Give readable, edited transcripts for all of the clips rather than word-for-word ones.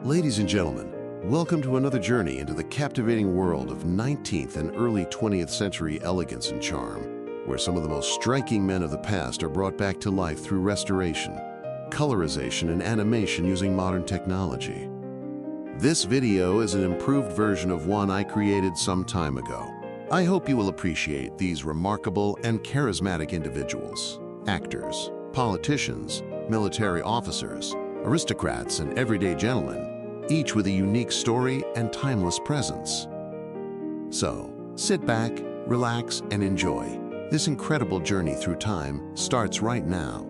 Ladies and gentlemen, welcome to another journey into the captivating world of 19th and early 20th century elegance and charm, where some of the most striking men of the past are brought back to life through restoration, colorization, and animation using modern technology. This video is an improved version of one I created some time ago. I hope you will appreciate these remarkable and charismatic individuals, actors, politicians, military officers, aristocrats, and everyday gentlemen, each with a unique story and timeless presence. So, sit back, relax, and enjoy. This incredible journey through time starts right now.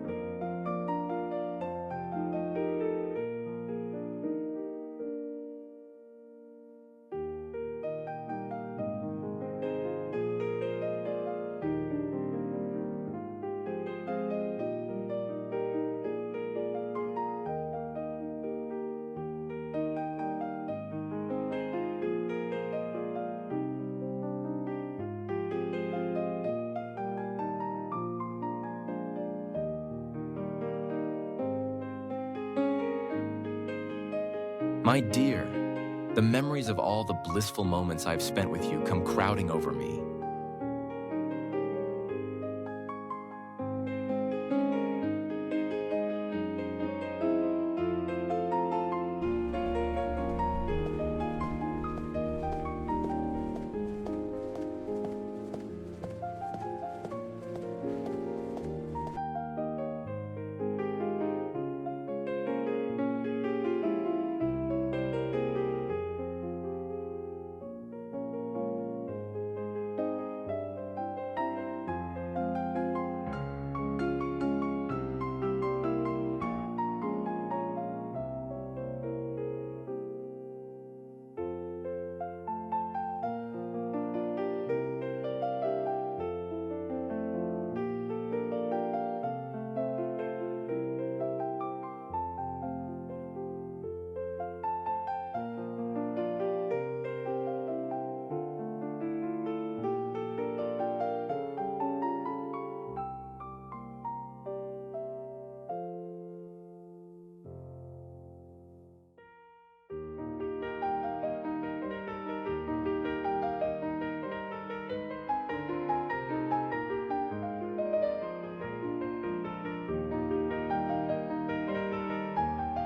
My dear, the memories of all the blissful moments I've spent with you come crowding over me.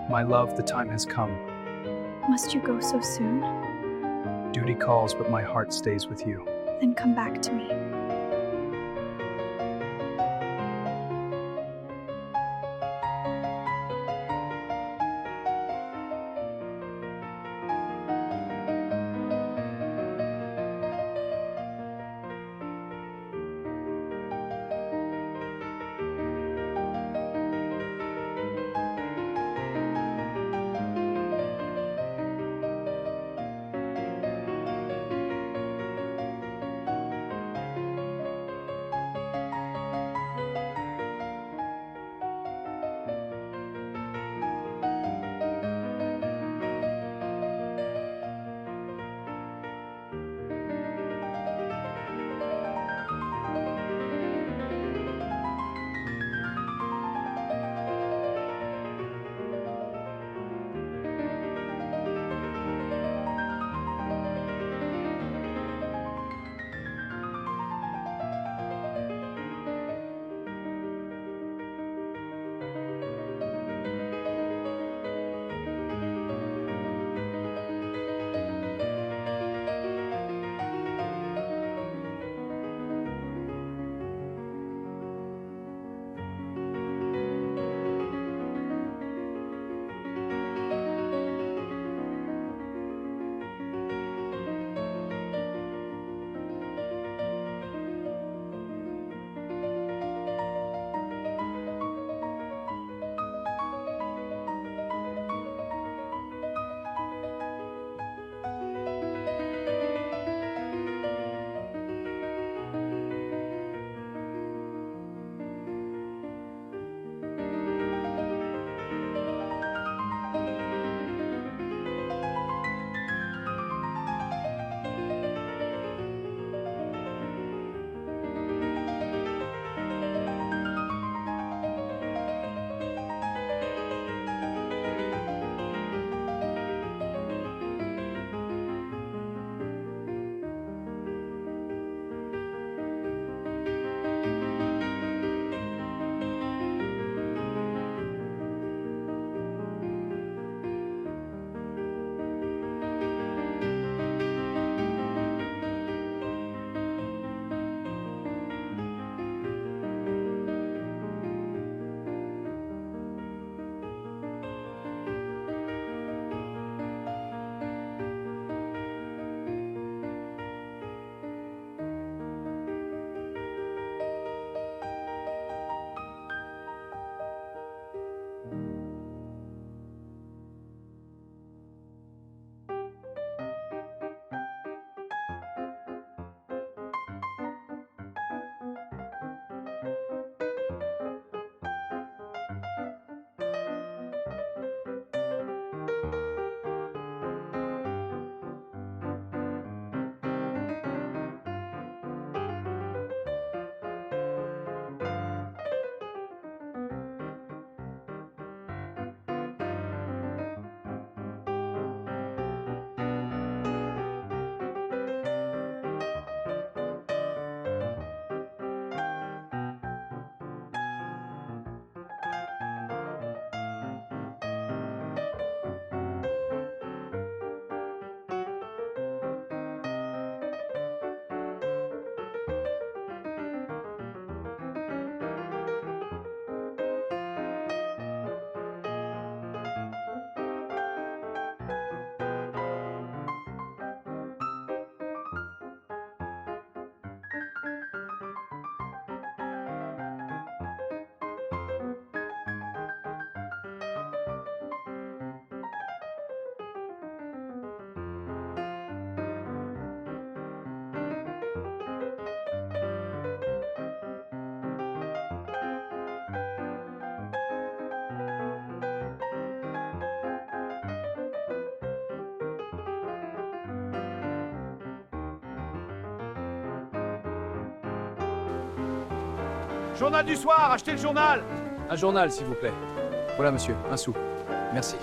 My love, the time has come. Must you go so soon? Duty calls, but my heart stays with you. Then come back to me. Journal du soir, achetez le journal! Un journal, s'il vous plaît. Voilà, monsieur, un sou. Merci.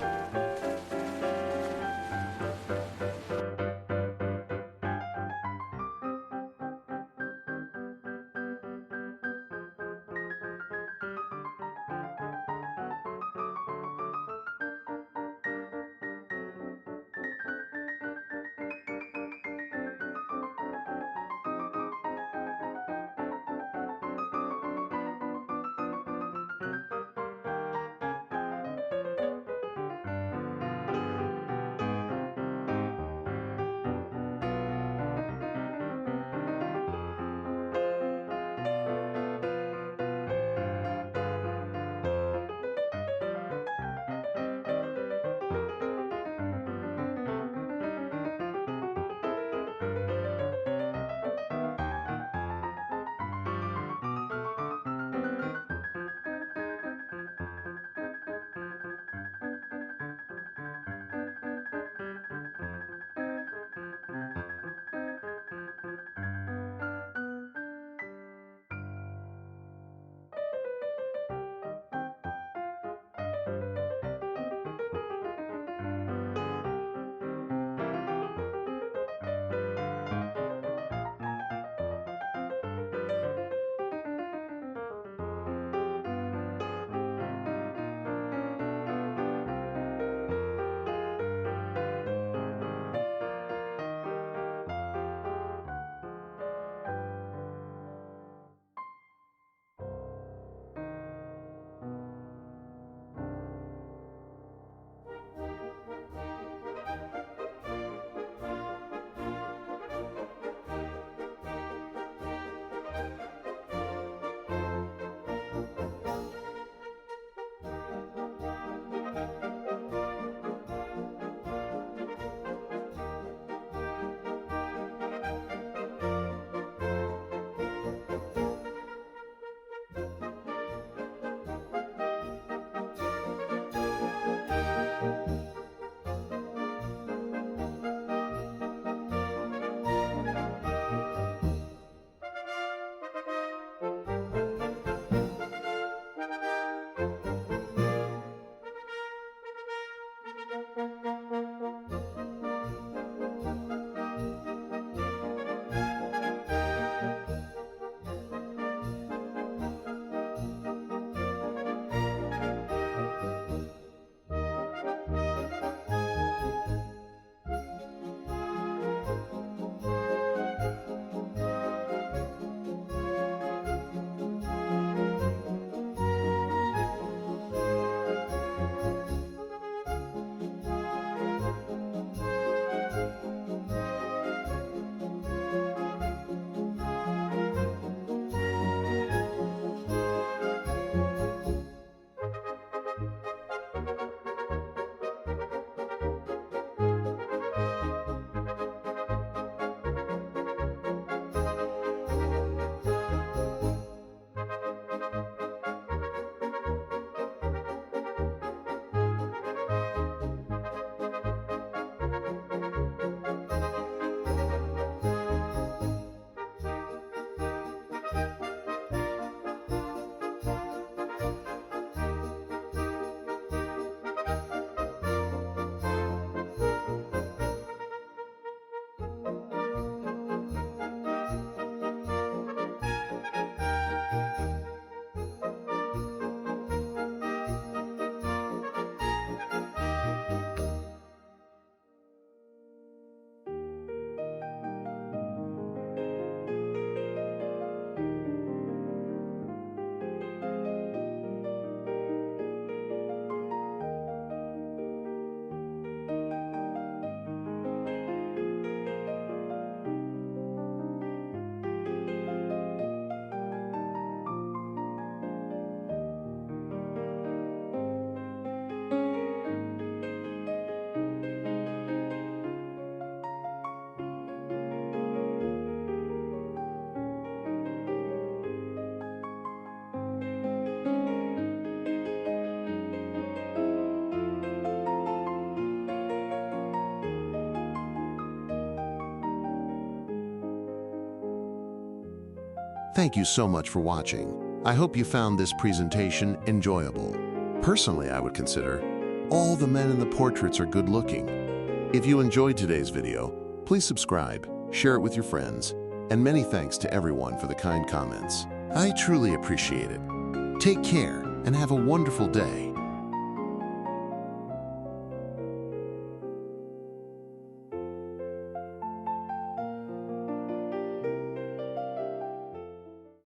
Thank you so much for watching. I hope you found this presentation enjoyable. Personally, I would consider all the men in the portraits are good looking. If you enjoyed today's video, please subscribe, share it with your friends, and many thanks to everyone for the kind comments. I truly appreciate it. Take care and have a wonderful day.